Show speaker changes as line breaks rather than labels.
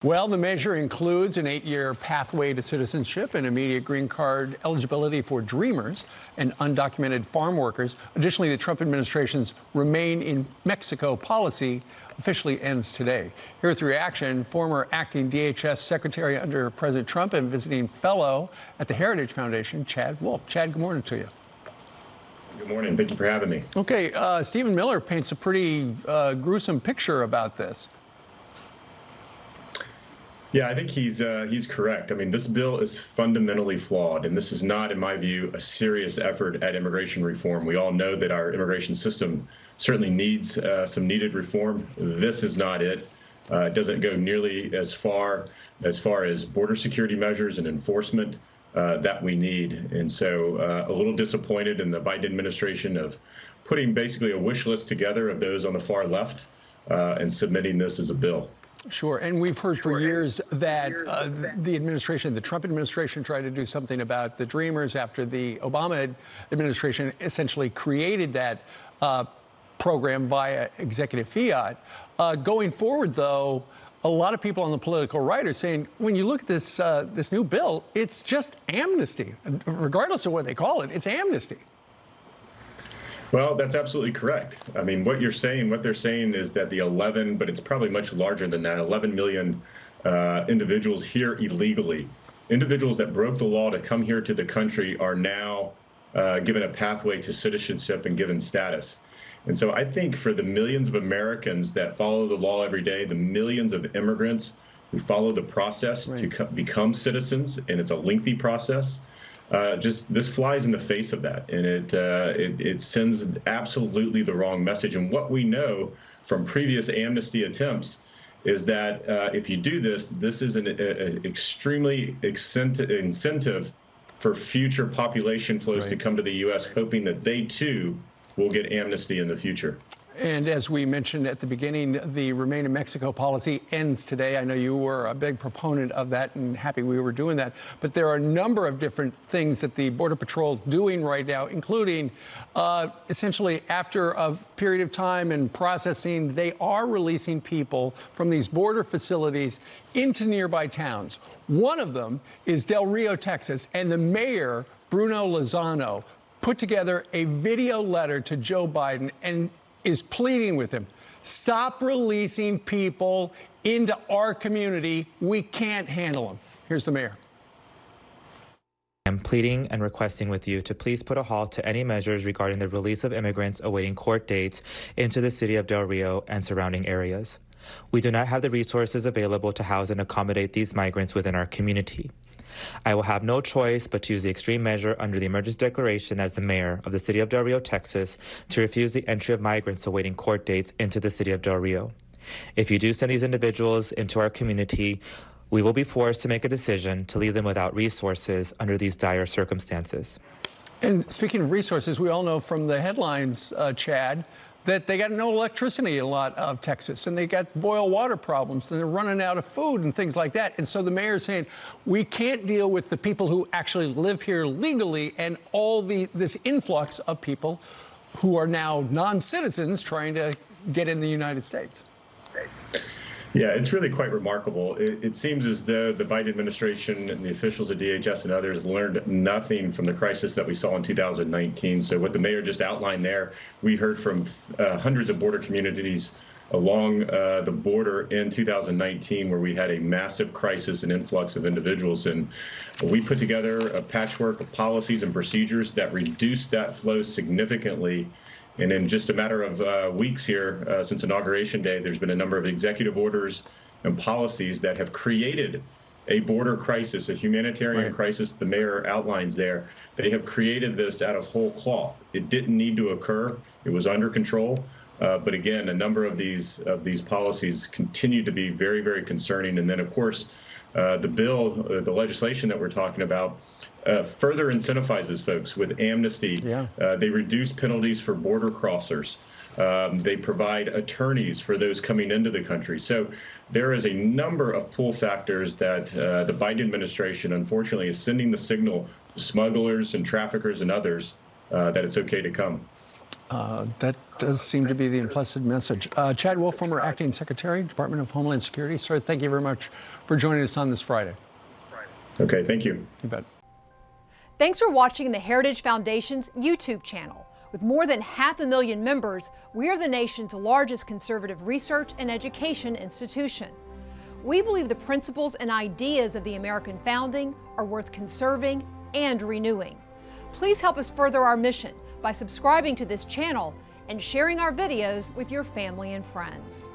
Well, the measure includes an 8-year pathway to citizenship and immediate green card eligibility for dreamers and undocumented farm workers. Additionally, the Trump administration's Remain in Mexico policy officially ends today. Here with reaction, former acting DHS secretary under President Trump and visiting fellow at the Heritage Foundation, Chad Wolf. Chad, good morning to you.
Good morning. Thank you for having me.
Okay, Stephen Miller paints a pretty gruesome picture about this.
Yeah, I think he's correct. I mean, this bill is fundamentally flawed, and this is not, in my view, a serious effort at immigration reform. We all know that our immigration system certainly needs some needed reform. This is not it. It doesn't go nearly as far as border security measures and enforcement that we need. And so a little disappointed in the Biden administration of putting basically a wish list together of those on the far left and submitting this as a bill.
Sure. And we've heard for years that the Trump administration tried to do something about the Dreamers after the Obama administration essentially created that program via executive fiat. Going forward, though, a lot of people on the political right are saying, when you look at this new bill, it's just amnesty. Regardless of what they call it, it's amnesty.
Well, that's absolutely correct. I mean, what they're saying is that the 11, but it's probably much larger than that, 11 million individuals here illegally, individuals that broke the law to come here to the country are now given a pathway to citizenship and given status. And so I think for the millions of Americans that follow the law every day, the millions of immigrants who follow the process to become citizens, and it's a lengthy process, just this flies in the face of that, and it sends absolutely the wrong message. And what we know from previous amnesty attempts is that if you do this, this is an extremely incentive for future population flows to come to the U.S., hoping that they too will get amnesty in the future.
And as we mentioned at the beginning, the Remain in Mexico policy ends today. I know you were a big proponent of that and happy we were doing that. But there are a number of different things that the Border Patrol is doing right now, including essentially after a period of time and processing, they are releasing people from these border facilities into nearby towns. One of them is Del Rio, Texas, and the mayor, Bruno Lozano, put together a video letter to Joe Biden and is pleading with him. Stop releasing people into our community. We can't handle them. Here's the mayor.
I'm pleading and requesting with you to please put a halt to any measures regarding the release of immigrants awaiting court dates into the city of Del Rio and surrounding areas. We do not have the resources available to house and accommodate these migrants within our community. I will have no choice but to use the extreme measure under the emergency declaration as the mayor of the city of Del Rio, Texas, to refuse the entry of migrants awaiting court dates into the city of Del Rio. If you do send these individuals into our community, we will be forced to make a decision to leave them without resources under these dire circumstances.
And speaking of resources, we all know from the headlines, Chad, that they got no electricity in a lot of Texas, and they got boil water problems, and they're running out of food and things like that. And so the mayor's saying, we can't deal with the people who actually live here legally and all this influx of people who are now non-citizens trying to get in the United States.
Yeah, it's really quite remarkable. It seems as though the Biden administration and the officials at DHS and others learned nothing from the crisis that we saw in 2019. So what the mayor just outlined there, we heard from hundreds of border communities along the border in 2019 where we had a massive crisis and influx of individuals. And we put together a patchwork of policies and procedures that reduced that flow significantly. And in just a matter of weeks here, since Inauguration Day, there's been a number of executive orders and policies that have created a border crisis, a humanitarian crisis the mayor outlines there. They have created this out of whole cloth. It didn't need to occur. It was under control. But again, a number of these policies continue to be very, very concerning. And then, of course, the legislation that we're talking about further incentivizes folks with amnesty. They reduce penalties for border crossers. They provide attorneys for those coming into the country. So there is a number of pull factors that the Biden administration, unfortunately, is sending the signal to smugglers and traffickers and others that it's okay to come.
That does seem to be the implicit message. Chad Wolf, former acting secretary, Department of Homeland Security. Sir, thank you very much for joining us on this Friday.
Okay, thank you.
You bet.
Thanks for watching the Heritage Foundation's YouTube channel. With more than 500,000 members, we are the nation's largest conservative research and education institution. We believe the principles and ideas of the American founding are worth conserving and renewing. Please help us further our mission by subscribing to this channel and sharing our videos with your family and friends.